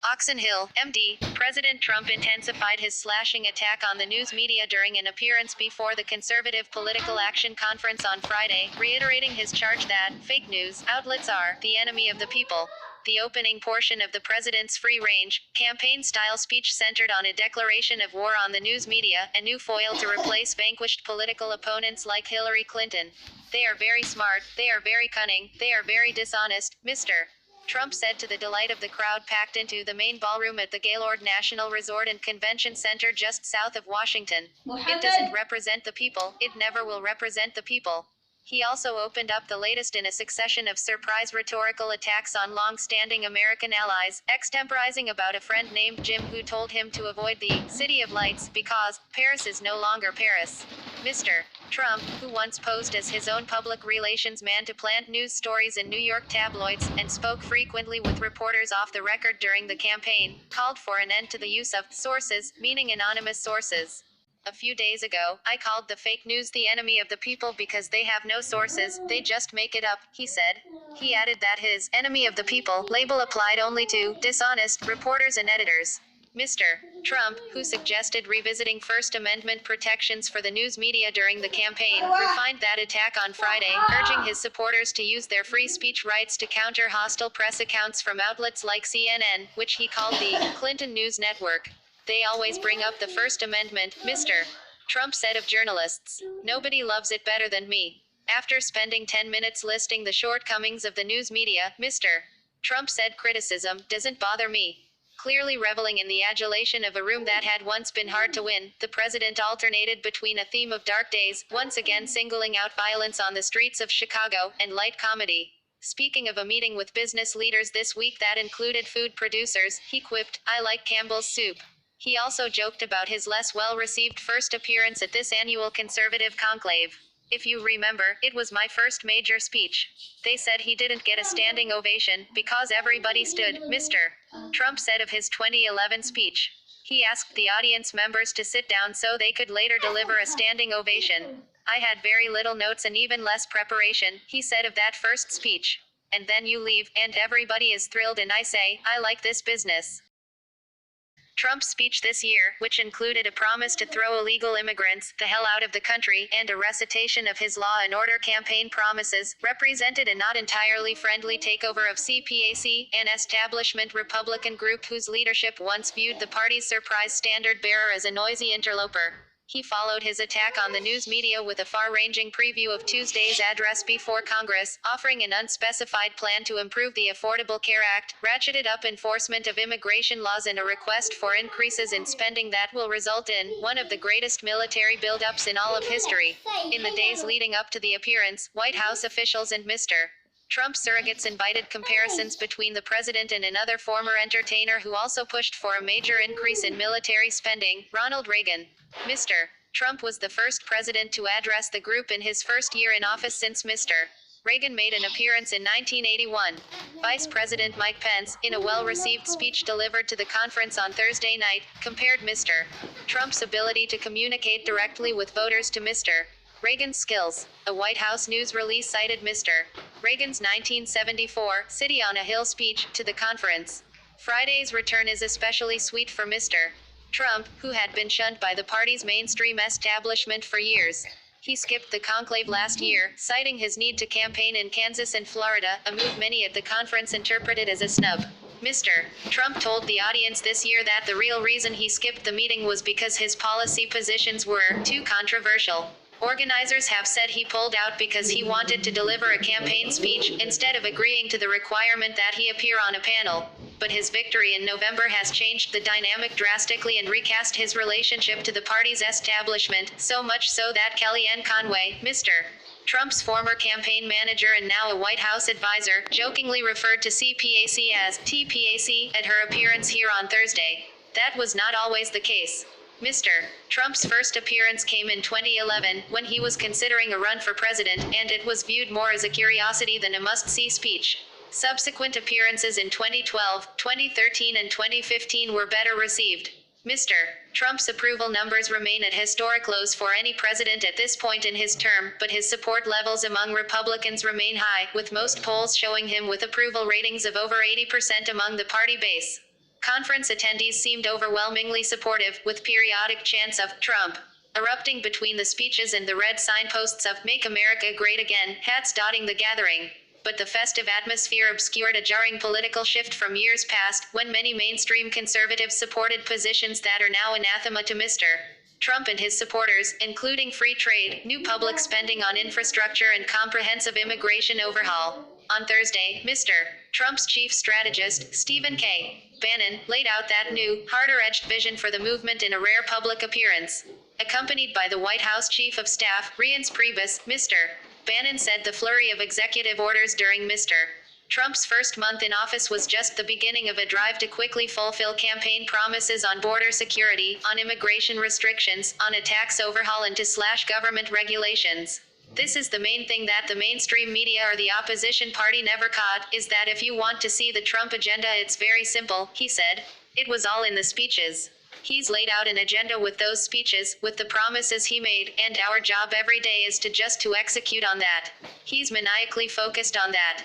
Oxon Hill, MD. President Trump intensified his slashing attack on the news media during an appearance before the Conservative Political Action Conference on Friday, reiterating his charge that fake news outlets are the enemy of the people. The opening portion of the president's free-range, campaign-style speech centered on a declaration of war on the news media, a new foil to replace vanquished political opponents like Hillary Clinton. They are very smart, they are very cunning, they are very dishonest, Mr. Trump said to the delight of the crowd packed into the main ballroom at the Gaylord National Resort and Convention Center just south of Washington. It doesn't represent the people, it never will represent the people. He also opened up the latest in a succession of surprise rhetorical attacks on long-standing American allies, extemporizing about a friend named Jim who told him to avoid the City of Lights because Paris is no longer Paris. Mr. Trump, who once posed as his own public relations man to plant news stories in New York tabloids, and spoke frequently with reporters off the record during the campaign, called for an end to the use of sources, meaning anonymous sources. A few days ago, I called the fake news the enemy of the people because they have no sources, they just make it up, he said. He added that his enemy of the people label applied only to dishonest reporters and editors. Mr. Trump, who suggested revisiting First Amendment protections for the news media during the campaign, refined that attack on Friday, urging his supporters to use their free speech rights to counter hostile press accounts from outlets like CNN, which he called the Clinton News Network. They always bring up the First Amendment, Mr. Trump said of journalists. Nobody loves it better than me. After spending 10 minutes listing the shortcomings of the news media, Mr. Trump said criticism doesn't bother me. Clearly reveling in the adulation of a room that had once been hard to win, the president alternated between a theme of dark days, once again singling out violence on the streets of Chicago, and light comedy. Speaking of a meeting with business leaders this week that included food producers, he quipped, "I like Campbell's soup." He also joked about his less well-received first appearance at this annual conservative conclave. If you remember, it was my first major speech. They said he didn't get a standing ovation, because everybody stood, Mr. Trump said of his 2011 speech. He asked the audience members to sit down so they could later deliver a standing ovation. I had very little notes and even less preparation, he said of that first speech. And then you leave, and everybody is thrilled and I say, I like this business. Trump's speech this year, which included a promise to throw illegal immigrants the hell out of the country, and a recitation of his law and order campaign promises, represented a not entirely friendly takeover of CPAC, an establishment Republican group whose leadership once viewed the party's surprise standard-bearer as a noisy interloper. He followed his attack on the news media with a far-ranging preview of Tuesday's address before Congress, offering an unspecified plan to improve the Affordable Care Act, ratcheted up enforcement of immigration laws and a request for increases in spending that will result in one of the greatest military buildups in all of history. In the days leading up to the appearance, White House officials and Mr. Trump surrogates invited comparisons between the president and another former entertainer who also pushed for a major increase in military spending, Ronald Reagan. Mr. Trump was the first president to address the group in his first year in office since Mr. Reagan made an appearance in 1981. Vice President Mike Pence, in a well-received speech delivered to the conference on Thursday night, compared Mr. Trump's ability to communicate directly with voters to Mr. Reagan's skills. A White House news release cited Mr. Reagan's 1974 City on a Hill speech to the conference. Friday's return is especially sweet for Mr. Trump, who had been shunned by the party's mainstream establishment for years. He skipped the conclave last year, citing his need to campaign in Kansas and Florida, a move many at the conference interpreted as a snub. Mr. Trump told the audience this year that the real reason he skipped the meeting was because his policy positions were too controversial. Organizers have said he pulled out because he wanted to deliver a campaign speech, instead of agreeing to the requirement that he appear on a panel. But his victory in November has changed the dynamic drastically and recast his relationship to the party's establishment, so much so that Kellyanne Conway, Mr. Trump's former campaign manager and now a White House advisor, jokingly referred to CPAC as TPAC at her appearance here on Thursday. That was not always the case. Mr. Trump's first appearance came in 2011, when he was considering a run for president, and it was viewed more as a curiosity than a must-see speech. Subsequent appearances in 2012, 2013 and 2015 were better received. Mr. Trump's approval numbers remain at historic lows for any president at this point in his term, but his support levels among Republicans remain high, with most polls showing him with approval ratings of over 80% among the party base. Conference attendees seemed overwhelmingly supportive, with periodic chants of Trump erupting between the speeches and the red signposts of Make America Great Again, hats dotting the gathering. But the festive atmosphere obscured a jarring political shift from years past, when many mainstream conservatives supported positions that are now anathema to Mr. Trump and his supporters, including free trade, new public spending on infrastructure, and comprehensive immigration overhaul. On Thursday, Mr. Trump's chief strategist, Stephen K. Bannon, laid out that new, harder-edged vision for the movement in a rare public appearance. Accompanied by the White House Chief of Staff, Reince Priebus, Mr. Bannon said the flurry of executive orders during Mr. Trump's first month in office was just the beginning of a drive to quickly fulfill campaign promises on border security, on immigration restrictions, on a tax overhaul, and to slash government regulations. This is the main thing that the mainstream media or the opposition party never caught, is that if you want to see the Trump agenda, it's very simple, he said. It was all in the speeches. He's laid out an agenda with those speeches, with the promises he made, and our job every day is to execute on that. He's maniacally focused on that.